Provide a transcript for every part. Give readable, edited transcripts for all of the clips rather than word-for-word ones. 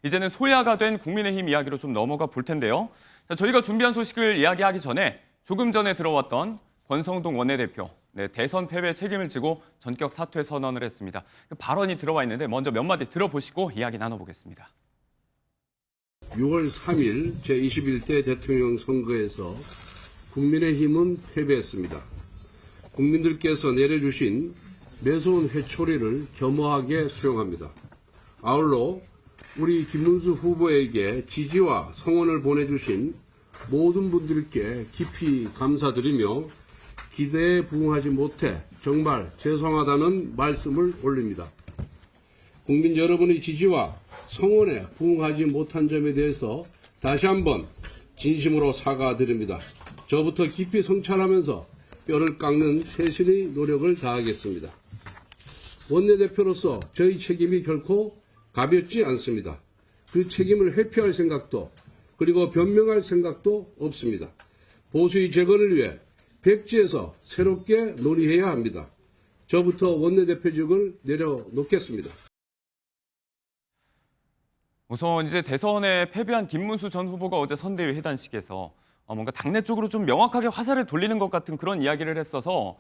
이제는 소야가 된 국민의힘 이야기로 좀 넘어가 볼 텐데요. 자, 저희가 준비한 소식을 이야기하기 전에 조금 전에 들어왔던 권성동 원내대표, 대선 패배 책임을 지고 전격 사퇴 선언을 했습니다. 발언이 들어와 있는데 먼저 몇 마디 들어보시고 이야기 나눠보겠습니다. 6월 3일 제21대 대통령 선거에서 국민의힘은 패배했습니다. 국민들께서 내려주신 매서운 회초리를 겸허하게 수용합니다. 아울러 우리 김문수 후보에게 지지와 성원을 보내주신 모든 분들께 깊이 감사드리며 기대에 부응하지 못해 정말 죄송하다는 말씀을 올립니다. 국민 여러분의 지지와 성원에 부응하지 못한 점에 대해서 다시 한번 진심으로 사과드립니다. 저부터 깊이 성찰하면서 뼈를 깎는 최선의 노력을 다하겠습니다. 원내대표로서 저희 책임이 결코 가볍지 않습니다. 그 책임을 회피할 생각도 그리고 변명할 생각도 없습니다. 보수의 재건을 위해 백지에서 새롭게 논의해야 합니다. 저부터 원내대표직을 내려놓겠습니다. 우선 이제 대선에 패배한 김문수 전 후보가 어제 선대위 회단식에서 뭔가 당내 쪽으로 좀 명확하게 화살을 돌리는 것 같은 그런 이야기를 했어서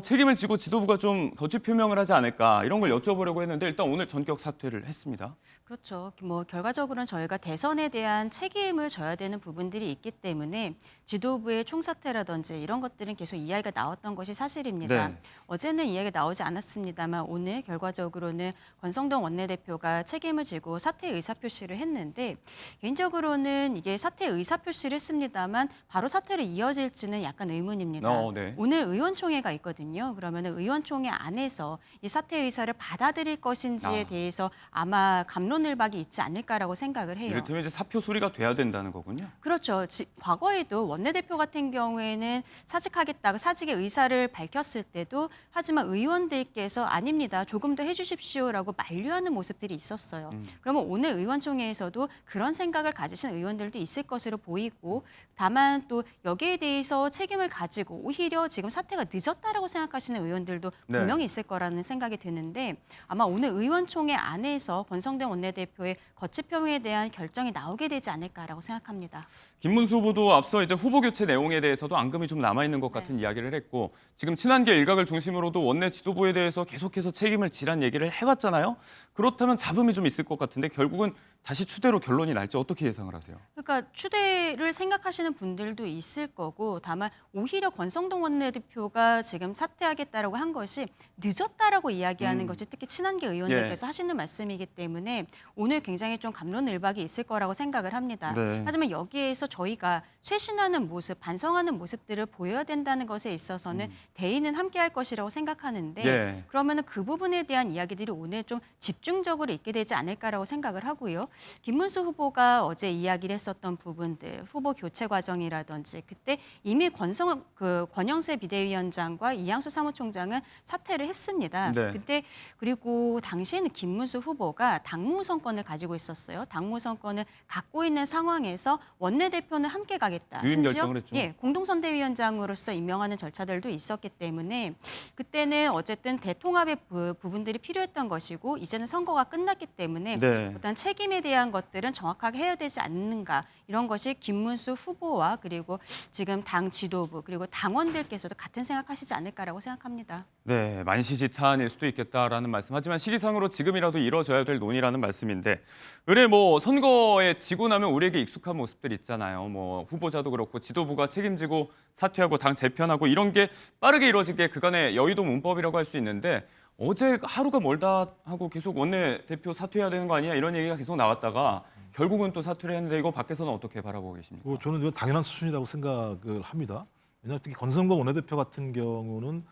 책임을 지고 지도부가 좀 거취 표명을 하지 않을까 이런 걸 여쭤보려고 했는데 일단 오늘 전격 사퇴를 했습니다. 그렇죠. 결과적으로는 저희가 대선에 대한 책임을 져야 되는 부분들이 있기 때문에 지도부의 총사퇴라든지 이런 것들은 계속 이야기가 나왔던 것이 사실입니다. 네. 어제는 이야기가 나오지 않았습니다만 오늘 결과적으로는 권성동 원내대표가 책임을 지고 사퇴 의사표시를 했는데 개인적으로는 이게 사퇴 의사표시를 했습니다만 바로 사퇴로 이어질지는 약간 의문입니다. 네. 오늘 의원총회가 있거든요. 그러면 의원총회 안에서 이 사퇴 의사를 받아들일 것인지에 대해서 아마 갑론을박이 있지 않을까라고 생각을 해요. 이를테면 이제 사표 수리가 돼야 된다는 거군요. 그렇죠. 과거에도 원내대표 같은 경우에는 사직하겠다고 사직의 의사를 밝혔을 때도 하지만 의원들께서 아닙니다. 조금 더 해주십시오라고 만류하는 모습들이 있었어요. 그러면 오늘 의원총회에서도 그런 생각을 가지신 의원들도 있을 것으로 보이고 다만 또 여기에 대해서 책임을 가지고 오히려 지금 사태가 늦었다라고 생각하시는 의원들도 분명히 있을 거라는 생각이 드는데 아마 오늘 의원총회 안에서 권성동 원내대표의 거취 표명에 대한 결정이 나오게 되지 않을까라고 생각합니다. 김문수 후보도 앞서 이제 후보 교체 내용에 대해서도 앙금이 좀 남아 있는 것 같은 이야기를 했고 지금 친한계 일각을 중심으로도 원내 지도부에 대해서 계속해서 책임을 지란 얘기를 해왔잖아요. 그렇다면 잡음이 좀 있을 것 같은데 결국은 다시 추대로 결론이 날지 어떻게 예상을 하세요? 그러니까 추대를 생각하시는 분들도 있을 거고 다만 오히려 권성동 원내대표가 지금 사퇴하겠다라고 한 것이 늦었다라고 이야기하는 것이 특히 친한계 의원들께서 하시는 말씀이기 때문에 오늘 굉장히 좀 갑론을박이 있을 거라고 생각을 합니다. 하지만 여기에서 저희가 쇄신하는 모습, 반성하는 모습들을 보여야 된다는 것에 있어서는 대의는 함께할 것이라고 생각하는데 그러면은 그 부분에 대한 이야기들이 오늘 좀 집중적으로 있게 되지 않을까라고 생각을 하고요. 김문수 후보가 어제 이야기를 했었던 부분들, 후보 교체 과정이라든지 그때 이미 권영세 비대위원장과 이양수 사무총장은 사퇴를 했습니다. 그때 그리고 당시에는 김문수 후보가 당무 선권을 가지고 있었어요. 당무 선권을 갖고 있는 상황에서 원내대표는 함께 가겠다. 유임 결정을 했죠. 공동선대위원장으로서 임명하는 절차들도 있었기 때문에 그때는 어쨌든 대통합의 부분들이 필요했던 것이고 이제는 선거가 끝났기 때문에 어떤 책임에 대한 것들은 정확하게 해야 되지 않는가 이런 것이 김문수 후보와 그리고 지금 당 지도부 그리고 당원들께서도 같은 생각하시지 않을까라고 생각합니다. 네, 만시지탄일 수도 있겠다라는 말씀. 하지만 시기상으로 지금이라도 이뤄져야 될 논의라는 말씀인데, 의뢰 선거에 지고 나면 우리에게 익숙한 모습들 있잖아요. 후보자도 그렇고 지도부가 책임지고 사퇴하고 당 재편하고 이런 게 빠르게 이루어지게 그간의 여의도 문법이라고 할 수 있는데 어제 하루가 멀다 하고 계속 원내대표 사퇴해야 되는 거 아니냐 이런 얘기가 계속 나왔다가 결국은 또 사퇴를 했는데 이거 밖에서는 어떻게 바라보고 계십니까? 저는 이건 당연한 수준이라고 생각을 합니다. 왜냐하면 특히 권성동 원내대표 같은 경우는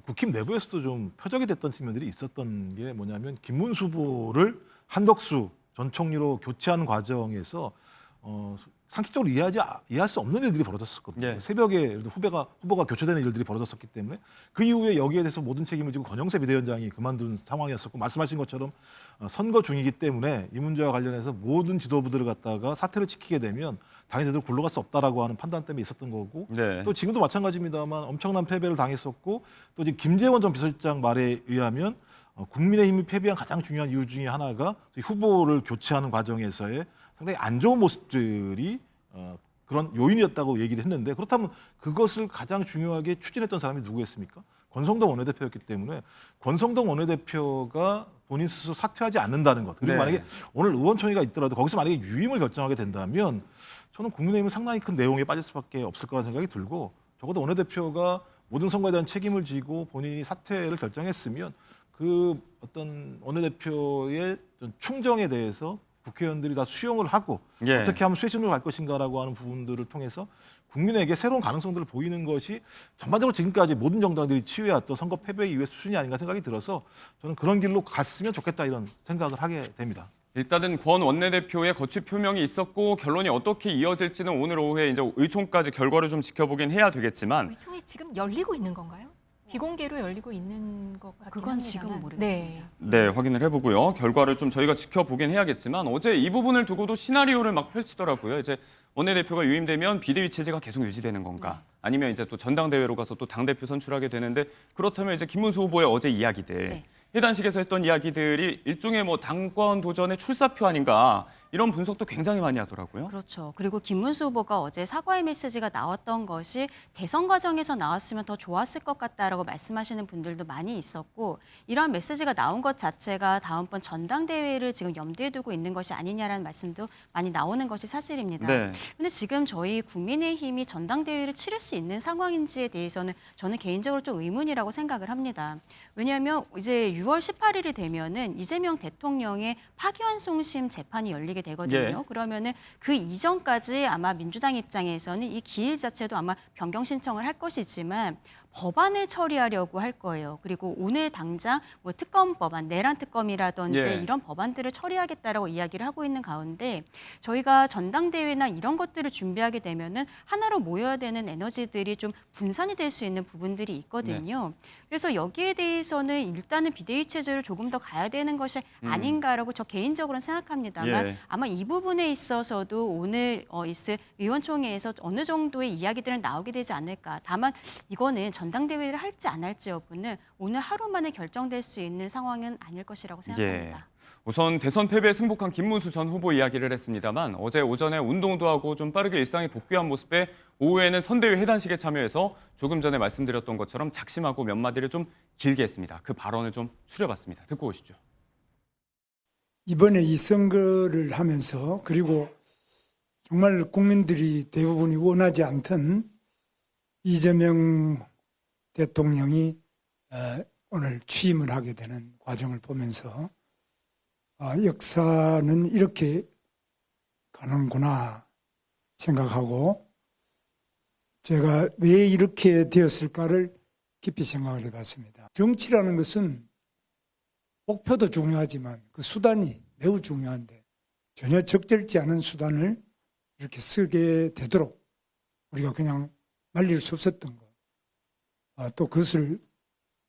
국힘 내부에서도 좀 표적이 됐던 측면들이 있었던 게 뭐냐면 김문수 후보를 한덕수 전 총리로 교체하는 과정에서 상식적으로 이해할 수 없는 일들이 벌어졌었거든요. 새벽에 후보가 교체되는 일들이 벌어졌었기 때문에 그 이후에 여기에 대해서 모든 책임을 지고 권영세 비대위원장이 그만둔 상황이었었고 말씀하신 것처럼 선거 중이기 때문에 이 문제와 관련해서 모든 지도부들을 갖다가 사퇴를 지키게 되면 당이 제대로 굴러갈 수 없다라고 하는 판단 때문에 있었던 거고 또 지금도 마찬가지입니다만 엄청난 패배를 당했었고 또 지금 김재원 전 비서실장 말에 의하면 국민의힘이 패배한 가장 중요한 이유 중에 하나가 후보를 교체하는 과정에서의 상당히 안 좋은 모습들이 그런 요인이었다고 얘기를 했는데, 그렇다면 그것을 가장 중요하게 추진했던 사람이 누구였습니까? 권성동 원내대표였기 때문에 권성동 원내대표가 본인 스스로 사퇴하지 않는다는 것, 그리고 네. 만약에 오늘 의원총회가 있더라도 거기서 만약에 유임을 결정하게 된다면 저는 국민의힘은 상당히 큰 내용에 빠질 수밖에 없을 거라는 생각이 들고, 적어도 원내대표가 모든 선거에 대한 책임을 지고 본인이 사퇴를 결정했으면 그 어떤 원내대표의 충정에 대해서 국회의원들이 다 수용을 하고 예. 어떻게 하면 쇄신으로 갈 것인가라고 하는 부분들을 통해서 국민에게 새로운 가능성들을 보이는 것이 전반적으로 지금까지 모든 정당들이 치유해왔던 선거 패배 이후의 수준이 아닌가 생각이 들어서 저는 그런 길로 갔으면 좋겠다 이런 생각을 하게 됩니다. 일단은 권 원내대표의 거취 표명이 있었고 결론이 어떻게 이어질지는 오늘 오후에 이제 의총까지 결과를 좀 지켜보긴 해야 되겠지만 의총이 지금 열리고 있는 건가요? 비공개로 열리고 있는 것 같긴 그건 합니다만. 지금은 모르겠습니다. 네, 확인을 해보고요. 결과를 좀 저희가 지켜보긴 해야겠지만 어제 이 부분을 두고도 시나리오를 막 펼치더라고요. 이제 원내대표가 유임되면 비대위 체제가 계속 유지되는 건가? 아니면 이제 또 전당대회로 가서 또 당대표 선출하게 되는데, 그렇다면 이제 김문수 후보의 어제 이야기들, 네. 해단식에서 했던 이야기들이 일종의 뭐 당권 도전의 출사표 아닌가, 이런 분석도 굉장히 많이 하더라고요. 그렇죠. 그리고 김문수 후보가 어제 사과의 메시지가 나왔던 것이 대선 과정에서 나왔으면 더 좋았을 것 같다라고 말씀하시는 분들도 많이 있었고, 이러한 메시지가 나온 것 자체가 다음번 전당대회를 지금 염두에 두고 있는 것이 아니냐라는 말씀도 많이 나오는 것이 사실입니다. 네. 근데 지금 저희 국민의힘이 전당대회를 치를 수 있는 상황인지에 대해서는 저는 개인적으로 좀 의문이라고 생각을 합니다. 왜냐하면 이제 6월 18일이 되면은 이재명 대통령의 파기환송심 재판이 열리게 되거든요. 예. 그러면은 그 이전까지 아마 민주당 입장에서는 이 기일 자체도 아마 변경 신청을 할 것이지만 법안을 처리하려고 할 거예요. 그리고 오늘 당장 뭐 특검 법안, 내란 특검이라든지 예. 이런 법안들을 처리하겠다라고 이야기를 하고 있는 가운데, 저희가 전당대회나 이런 것들을 준비하게 되면은 하나로 모여야 되는 에너지들이 좀 분산이 될 수 있는 부분들이 있거든요. 그래서 여기에 대해서는 일단은 비대위 체제를 조금 더 가야 되는 것이 아닌가라고 저 개인적으로는 생각합니다만, 예. 아마 이 부분에 있어서도 오늘 있을 의원총회에서 어느 정도의 이야기들은 나오게 되지 않을까. 다만 이거는 전당대회를 할지 안 할지 여부는 오늘 하루 만에 결정될 수 있는 상황은 아닐 것이라고 생각합니다. 우선 대선 패배에 승복한 김문수 전 후보 이야기를 했습니다만, 어제 오전에 운동도 하고 좀 빠르게 일상에 복귀한 모습에 오후에는 선대위 해단식에 참여해서 조금 전에 말씀드렸던 것처럼 작심하고 몇 마디를 좀 길게 했습니다. 그 발언을 좀 추려봤습니다. 듣고 오시죠. 이번에 이 선거를 하면서, 그리고 정말 국민들이 대부분이 원하지 않던 이재명 대통령이 오늘 취임을 하게 되는 과정을 보면서 역사는 이렇게 가는구나 생각하고, 제가 왜 이렇게 되었을까를 깊이 생각을 해봤습니다. 정치라는 것은 목표도 중요하지만 그 수단이 매우 중요한데, 전혀 적절치 않은 수단을 이렇게 쓰게 되도록 우리가 그냥 말릴 수 없었던 것, 또 그것을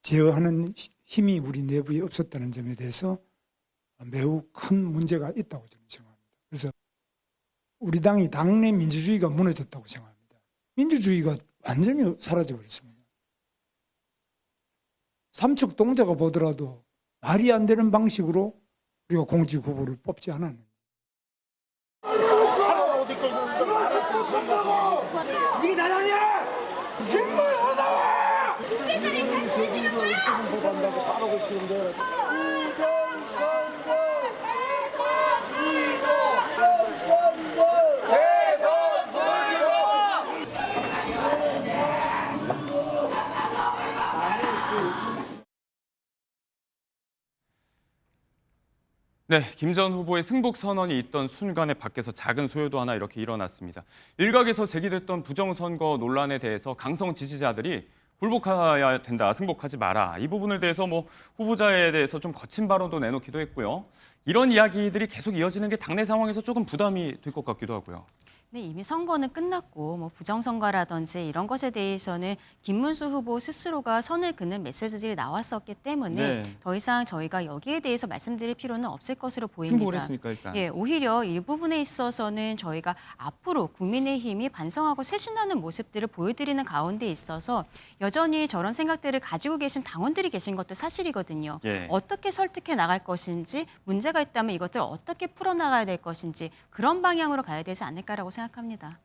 제어하는 힘이 우리 내부에 없었다는 점에 대해서 매우 큰 문제가 있다고 저는 생각합니다. 그래서 우리 당이 당내 민주주의가 무너졌다고 생각합니다. 민주주의가 완전히 사라져버렸습니다. 삼척 동자가 보더라도 말이 안 되는 방식으로 우리가 공직 후보를 뽑지 않았는데. 이게 나라냐? 김물 어디와? 우리들이 간첩이는 거야? 네, 김 전 후보의 승복 선언이 있던 순간에 밖에서 작은 소요도 하나 이렇게 일어났습니다. 일각에서 제기됐던 부정선거 논란에 대해서 강성 지지자들이 굴복해야 된다, 승복하지 마라. 이 부분에 대해서 뭐 후보자에 대해서 좀 거친 발언도 내놓기도 했고요. 이런 이야기들이 계속 이어지는 게 당내 상황에서 조금 부담이 될 것 같기도 하고요. 네, 이미 선거는 끝났고 뭐 부정선거라든지 이런 것에 대해서는 김문수 후보 스스로가 선을 그는 메시지들이 나왔었기 때문에 네. 더 이상 저희가 여기에 대해서 말씀드릴 필요는 없을 것으로 보입니다. 승복을 했으니까 일단. 예, 오히려 이 부분에 있어서는 저희가 앞으로 국민의힘이 반성하고 쇄신하는 모습들을 보여드리는 가운데 있어서 여전히 저런 생각들을 가지고 계신 당원들이 계신 것도 사실이거든요. 예. 어떻게 설득해 나갈 것인지, 문제가 있다면 이것들을 어떻게 풀어나가야 될 것인지 그런 방향으로 가야 되지 않을까라고 생각합니다.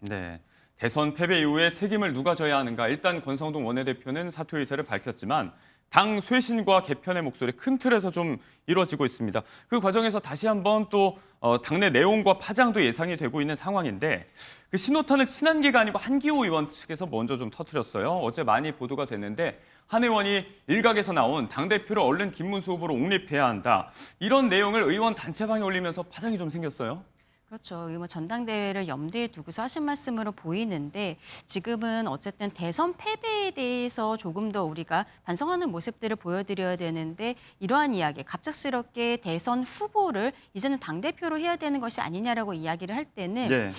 네. 대선 패배 이후에 책임을 누가 져야 하는가. 일단 권성동 원내대표는 사퇴 의사를 밝혔지만 당 쇄신과 개편의 목소리 큰 틀에서 좀 이루어지고 있습니다. 그 과정에서 다시 한번 또 당내 내용과 파장도 예상이 되고 있는 상황인데 그 신호탄을 친한계가 아니고 한기호 의원 측에서 먼저 좀 터뜨렸어요. 어제 많이 보도가 됐는데 한 의원이 일각에서 나온 당대표를 얼른 김문수 후보로 옹립해야 한다. 이런 내용을 의원 단체방에 올리면서 파장이 좀 생겼어요. 그렇죠. 뭐 전당대회를 염두에 두고서 하신 말씀으로 보이는데 지금은 어쨌든 대선 패배에 대해서 조금 더 우리가 반성하는 모습들을 보여드려야 되는데 이러한 이야기, 갑작스럽게 대선 후보를 이제는 당대표로 해야 되는 것이 아니냐라고 이야기를 할 때는 네.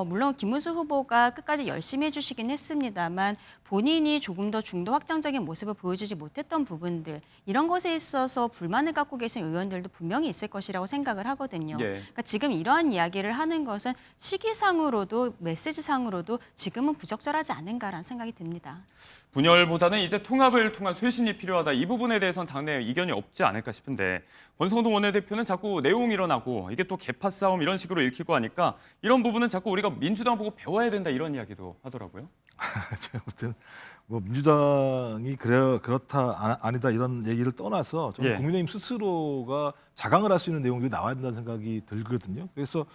물론 김문수 후보가 끝까지 열심히 해주시긴 했습니다만 본인이 조금 더 중도 확장적인 모습을 보여주지 못했던 부분들 이런 것에 있어서 불만을 갖고 계신 의원들도 분명히 있을 것이라고 생각을 하거든요. 예. 그러니까 지금 이러한 이야기를 하는 것은 시기상으로도 메시지상으로도 지금은 부적절하지 않은가라는 생각이 듭니다. 분열보다는 이제 통합을 통한 쇄신이 필요하다. 이 부분에 대해서는 당내 이견이 없지 않을까 싶은데 권성동 원내대표는 자꾸 내용 일어나고 이게 또 개파 싸움 이런 식으로 읽히고 하니까 이런 부분은 자꾸 우리가 민주당 보고 배워야 된다 이런 이야기도 하더라고요. 제가 볼 때는 뭐 민주당이 그렇다 아니다 이런 얘기를 떠나서 저는 예. 국민의힘 스스로가 자강을 할 수 있는 내용들이 나와야 된다는 생각이 들거든요. 그래서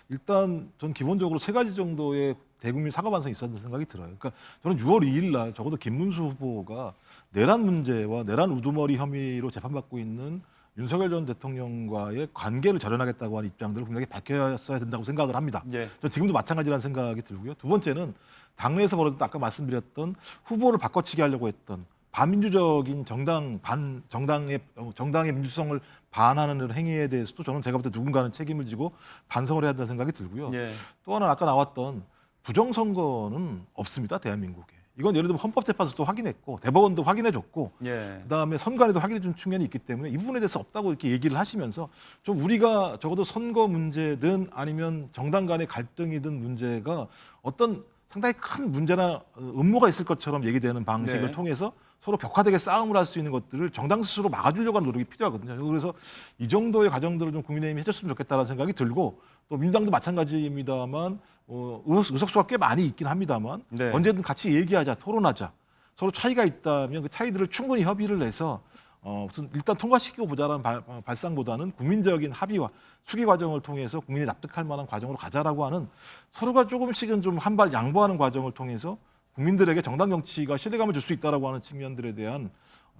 일단 전 기본적으로 3가지 정도의 대국민 사과 반성이 있었다는 생각이 들어요. 그러니까 저는 6월 2일 날 적어도 김문수 후보가 내란 문제와 내란 우두머리 혐의로 재판받고 있는 윤석열 전 대통령과의 관계를 절연하겠다고 하는 입장들을 분명히 밝혔어야 된다고 생각을 합니다. 예. 전 지금도 마찬가지라는 생각이 들고요. 두 번째는 당내에서 벌어졌던 아까 말씀드렸던 후보를 바꿔치기 하려고 했던 반민주적인 정당의 민주성을 반하는 행위에 대해서도 저는 제가 볼 때 누군가는 책임을 지고 반성을 해야 한다는 생각이 들고요. 예. 또 하나 아까 나왔던 부정선거는 없습니다. 대한민국에. 이건 예를 들면 헌법재판소도 확인했고 대법원도 확인해줬고 예. 그다음에 선관위도 확인해준 측면이 있기 때문에 이 부분에 대해서 없다고 이렇게 얘기를 하시면서 좀 우리가 적어도 선거 문제든 아니면 정당 간의 갈등이든 문제가 어떤 상당히 큰 문제나 음모가 있을 것처럼 얘기되는 방식을 네. 통해서 서로 격화되게 싸움을 할 수 있는 것들을 정당 스스로 막아주려고 하는 노력이 필요하거든요. 그래서 이 정도의 과정들을 좀 국민의힘이 해줬으면 좋겠다는 생각이 들고 또 민주당도 마찬가지입니다만 의석수가 꽤 많이 있긴 합니다만 네. 언제든 같이 얘기하자, 토론하자. 서로 차이가 있다면 그 차이들을 충분히 협의를 해서 무슨 일단 통과시키고 보자라는 발상보다는 국민적인 합의와 수기 과정을 통해서 국민이 납득할 만한 과정으로 가자라고 하는 서로가 조금씩은 좀 한 발 양보하는 과정을 통해서 국민들에게 정당 정치가 신뢰감을 줄 수 있다라고 하는 측면들에 대한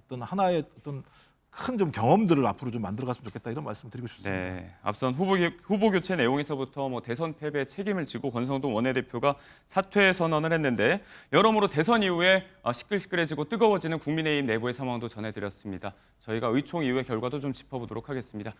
어떤 하나의 어떤 큰 좀 경험들을 앞으로 좀 만들어갔으면 좋겠다 이런 말씀 드리고 싶습니다. 네, 앞선 후보 교체 내용에서부터 뭐 대선 패배 책임을 지고 권성동 원내대표가 사퇴 선언을 했는데 여러모로 대선 이후에 시끌시끌해지고 뜨거워지는 국민의힘 내부의 상황도 전해드렸습니다. 저희가 의총 이후의 결과도 좀 짚어보도록 하겠습니다.